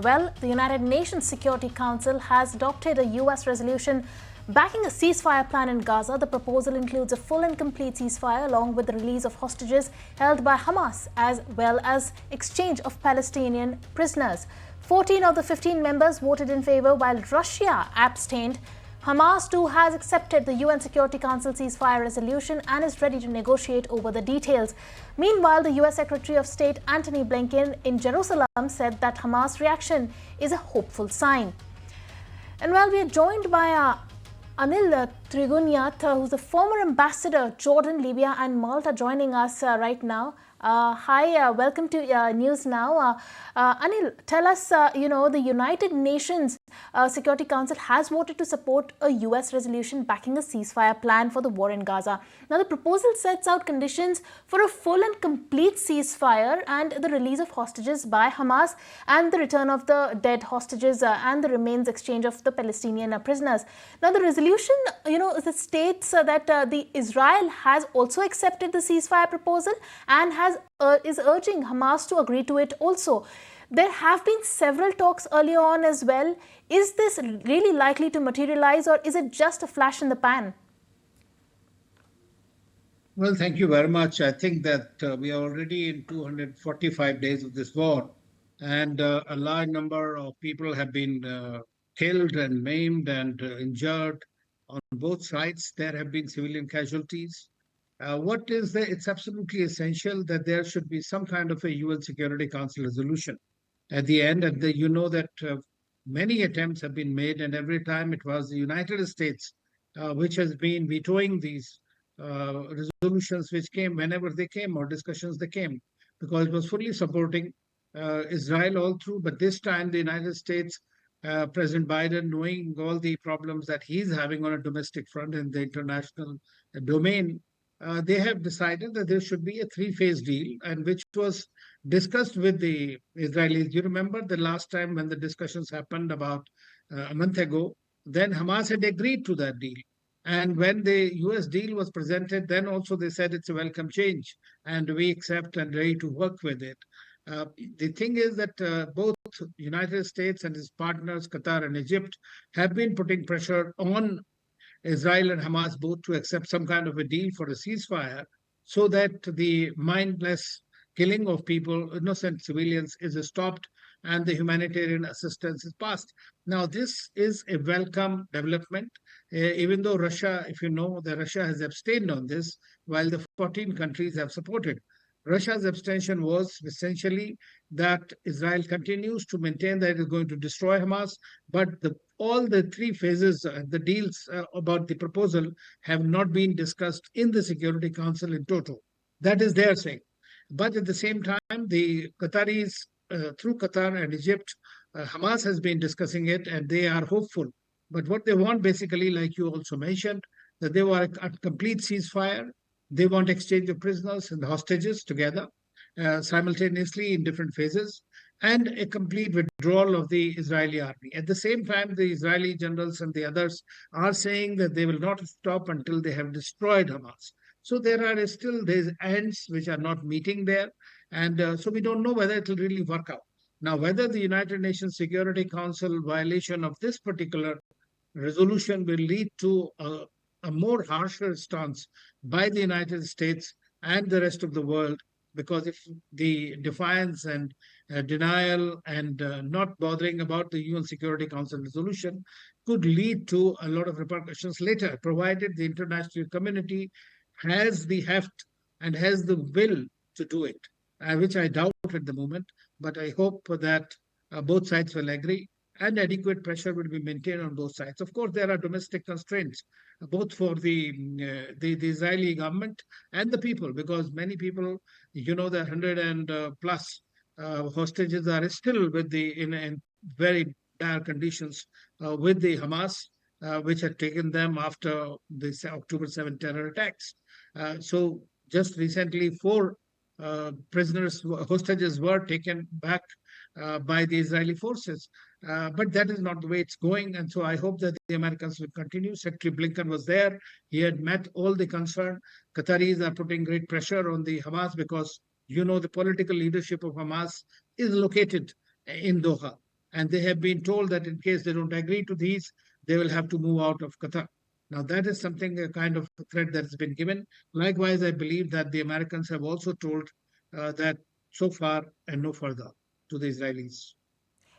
Well, the United Nations Security Council has adopted a U.S. resolution backing a ceasefire plan in Gaza. The proposal includes a full and complete ceasefire along with the release of hostages held by Hamas as well as exchange of Palestinian prisoners. 14 of the 15 members voted in favor while Russia abstained. Hamas too has accepted the UN Security Council ceasefire resolution and is ready to negotiate over the details. Meanwhile, the US Secretary of State Antony Blinken in Jerusalem said that Hamas' reaction is a hopeful sign. And while we are joined by Anil Trigunayat, who's the former ambassador Jordan, Libya and Malta, joining us right now. Hi, welcome to News Now. Anil, tell us, the United Nations Security Council has voted to support a US resolution backing a ceasefire plan for the war in Gaza. Now, the proposal sets out conditions for a full and complete ceasefire and the release of hostages by Hamas and the return of the dead hostages and the remains exchange of the Palestinian prisoners. Now, the resolution, states that the Israel has also accepted the ceasefire proposal and is urging Hamas to agree to it also. There have been several talks earlier on as well. Is this really likely to materialize, or is it just a flash in the pan? Well, thank you very much. I think that we are already in 245 days of this war, and a large number of people have been killed and maimed and injured on both sides. There have been civilian casualties. It's absolutely essential that there should be some kind of a UN Security Council resolution at the end. And you know that many attempts have been made, and every time it was the United States which has been vetoing these resolutions which came whenever they came, or discussions they came, because it was fully supporting Israel all through. But this time, the United States, President Biden, knowing all the problems that he's having on a domestic front in the international domain, they have decided that there should be a three-phase deal, and which was discussed with the Israelis. You remember the last time when the discussions happened about a month ago, then Hamas had agreed to that deal. And when the US deal was presented, then also they said it's a welcome change and we accept and ready to work with it. The thing is that both United States and its partners, Qatar and Egypt, have been putting pressure on Israel and Hamas both to accept some kind of a deal for a ceasefire so that the mindless killing of people, innocent civilians, is stopped and the humanitarian assistance is passed. Now, this is a welcome development, even though Russia, if you know, that Russia has abstained on this, while the 14 countries have supported. Russia's abstention was essentially that Israel continues to maintain that it is going to destroy Hamas, but all the three phases, the deals about the proposal have not been discussed in the Security Council in total. That is their saying. But at the same time, the Qataris, through Qatar and Egypt, Hamas has been discussing it, and they are hopeful. But what they want, basically, like you also mentioned, that they want a complete ceasefire. They want exchange of prisoners and hostages together simultaneously in different phases, and a complete withdrawal of the Israeli army. At the same time, the Israeli generals and the others are saying that they will not stop until they have destroyed Hamas. So there are still these ends which are not meeting there. And so we don't know whether it will really work out. Now, whether the United Nations Security Council violation of this particular resolution will lead to a more harsher stance by the United States and the rest of the world, because if the defiance and denial and not bothering about the UN Security Council resolution could lead to a lot of repercussions later, provided the international community has the heft and has the will to do it, which I doubt at the moment, but I hope that both sides will agree and adequate pressure will be maintained on both sides. Of course, there are domestic constraints, both for the Israeli government and the people, because many people, the 100 and plus hostages are still in very dire conditions with the Hamas, which had taken them after the October 7 terror attacks. So just recently, 4 hostages were taken back by the Israeli forces. But that is not the way it's going. And so I hope that the Americans will continue. Secretary Blinken was there. He had met all the concerned. Qataris are putting great pressure on the Hamas because, the political leadership of Hamas is located in Doha. And they have been told that in case they don't agree to these, they will have to move out of Qatar. Now, that is something, a kind of threat that has been given. Likewise, I believe that the Americans have also told that so far and no further to the Israelis.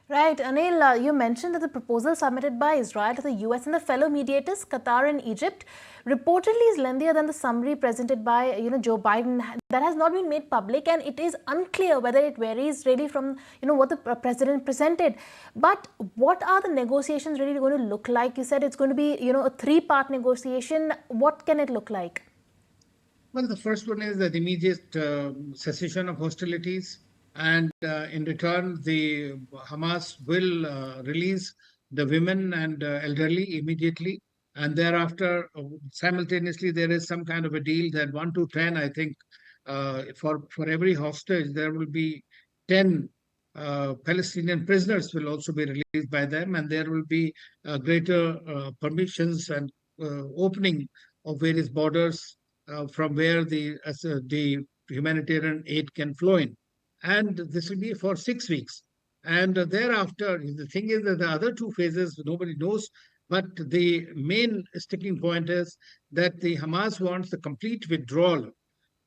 Right, Anil, you mentioned that the proposal submitted by Israel to the US and the fellow mediators, Qatar and Egypt, reportedly is lengthier than the summary presented by Joe Biden. That has not been made public, and it is unclear whether it varies really from what the president presented. But what are the negotiations really going to look like? You said it's going to be a three-part negotiation. What can it look like? Well, the first one is the immediate cessation of hostilities, and in return, the Hamas will release the women and elderly immediately, and thereafter, simultaneously, there is some kind of a deal that 1 to 10, I think, for every hostage, there will be 10 Palestinian prisoners will also be released by them, and there will be greater permissions and opening of various borders from where the humanitarian aid can flow in. And this will be for 6 weeks. And thereafter, the thing is that the other two phases, nobody knows. But the main sticking point is that the Hamas wants the complete withdrawal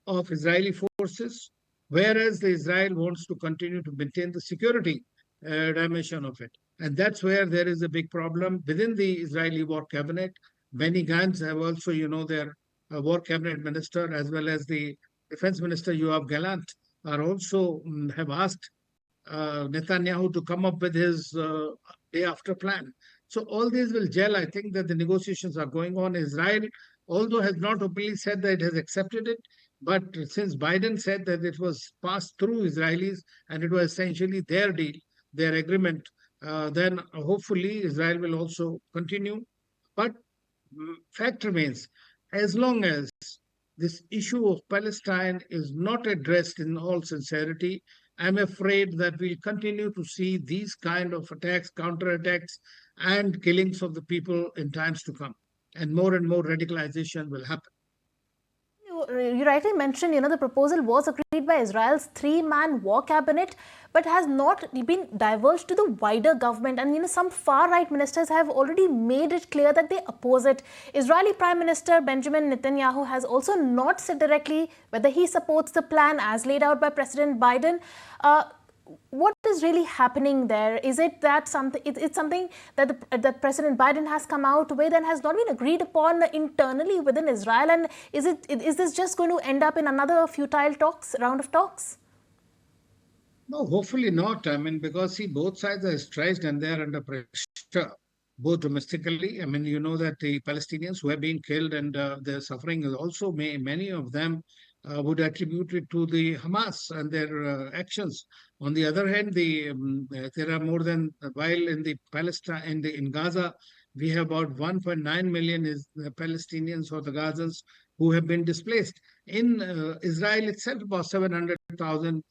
of Israeli forces, whereas the Israel wants to continue to maintain the security dimension of it. And that's where there is a big problem within the Israeli war cabinet. Benny Gantz have also, their war cabinet minister, as well as the defense minister Yoav Gallant, are also have asked Netanyahu to come up with his day after plan. So all these will gel. I think that the negotiations are going on. Israel, although has not openly said that it has accepted it, but since Biden said that it was passed through Israelis and it was essentially their deal, their agreement, then hopefully Israel will also continue. But fact remains, as long as this issue of Palestine is not addressed in all sincerity, I'm afraid that we'll continue to see these kind of attacks, counterattacks, and killings of the people in times to come. And more radicalization will happen. You rightly mentioned, the proposal was agreed by Israel's three-man war cabinet, but has not been divulged to the wider government. And, some far-right ministers have already made it clear that they oppose it. Israeli Prime Minister Benjamin Netanyahu has also not said directly whether he supports the plan as laid out by President Biden. What is really happening there? Is it that it's something that that President Biden has come out with and has not been agreed upon internally within Israel? And is this just going to end up in another futile round of talks? No, hopefully not. I mean, because see, both sides are stretched and they are under pressure, both domestically. I mean, you know that the Palestinians who have been killed and their suffering is also many of them would attribute it to the Hamas and their actions. On the other hand, there are more than while in the Palestine in Gaza, we have about 1.9 million is Palestinians or the Gazans who have been displaced. In Israel itself, about 700,000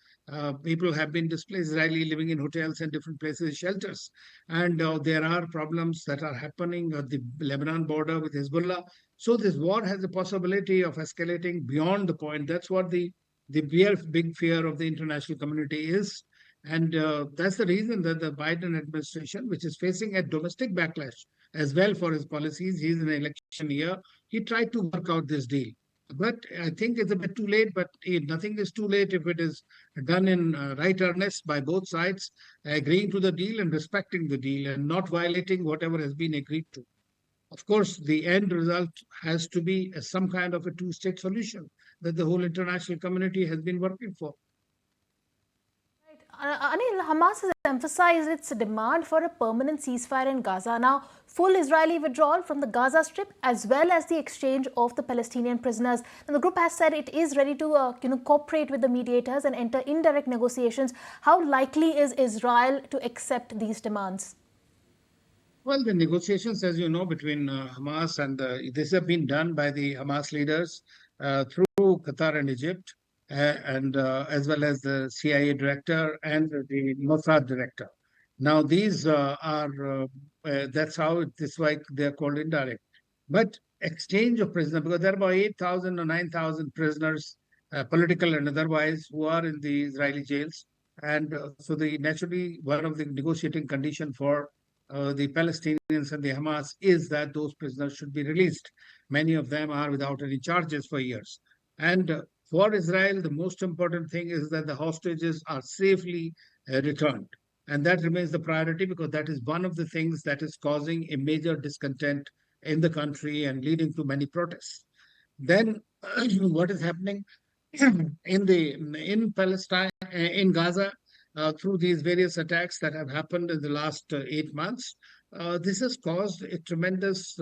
people have been displaced, Israeli living in hotels and different places, shelters. And there are problems that are happening at the Lebanon border with Hezbollah. So this war has a possibility of escalating beyond the point. That's what the real big fear of the international community is. And that's the reason that the Biden administration, which is facing a domestic backlash as well for his policies, he's in an election year, he tried to work out this deal. But I think it's a bit too late, but nothing is too late if it is done in right earnest by both sides, agreeing to the deal and respecting the deal and not violating whatever has been agreed to. Of course, the end result has to be some kind of a two-state solution that the whole international community has been working for. Anil, Hamas has emphasized its demand for a permanent ceasefire in Gaza. Now, full Israeli withdrawal from the Gaza Strip as well as the exchange of the Palestinian prisoners. And the group has said it is ready to cooperate with the mediators and enter indirect negotiations. How likely is Israel to accept these demands? Well, the negotiations, as you know, between Hamas and this have been done by the Hamas leaders through Qatar and Egypt, and as well as the CIA director and the Mossad director. Now, these that's how this why they're called indirect. But exchange of prisoners, because there are about 8,000 or 9,000 prisoners, political and otherwise, who are in the Israeli jails. And so naturally, one of the negotiating condition for the Palestinians and the Hamas is that those prisoners should be released. Many of them are without any charges for years. And for Israel, the most important thing is that the hostages are safely returned. And that remains the priority because that is one of the things that is causing a major discontent in the country and leading to many protests. Then what is happening in Palestine, in Gaza, through these various attacks that have happened in the last 8 months, this has caused a tremendous,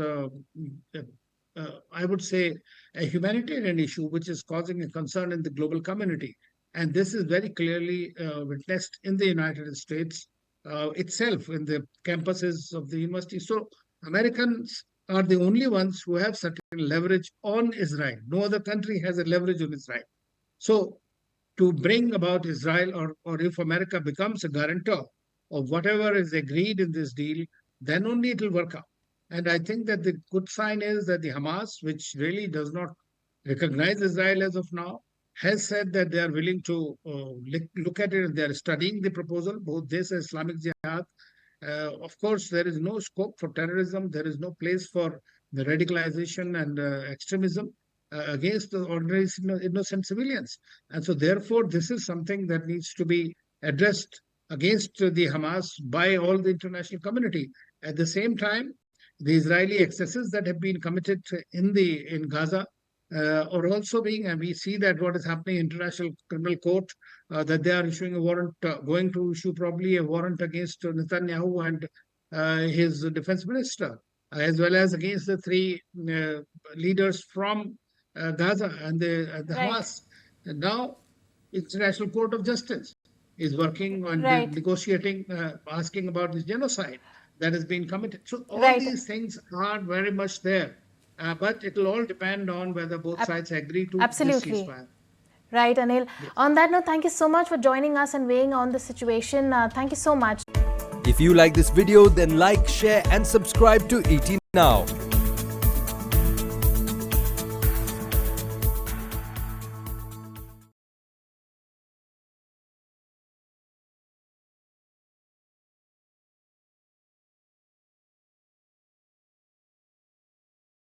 I would say, a humanitarian issue, which is causing a concern in the global community. And this is very clearly witnessed in the United States itself, in the campuses of the university. So Americans are the only ones who have certain leverage on Israel. No other country has a leverage on Israel. So to bring about Israel, or if America becomes a guarantor of whatever is agreed in this deal, then only it will work out. And I think that the good sign is that the Hamas, which really does not recognize Israel as of now, has said that they are willing to look at it and they are studying the proposal, both this and Islamic Jihad. Of course, there is no scope for terrorism. There is no place for the radicalization and extremism against the ordinary innocent civilians. And so, therefore, this is something that needs to be addressed against the Hamas by all the international community. At the same time, the Israeli excesses that have been committed in Gaza are also being, and we see that what is happening in International Criminal Court, that they are issuing a warrant, going to issue probably a warrant against Netanyahu and his defense minister, as well as against the three leaders from Gaza and the Right. Hamas. And now, International Court of Justice is working on Right. negotiating, asking about this genocide that has been committed. So all Right. these things are very much there. But it will all depend on whether both sides agree to this ceasefire. Right, Anil. Yes. On that note, thank you so much for joining us and weighing on the situation. Thank you so much. If you like this video, then like, share and subscribe to ET Now.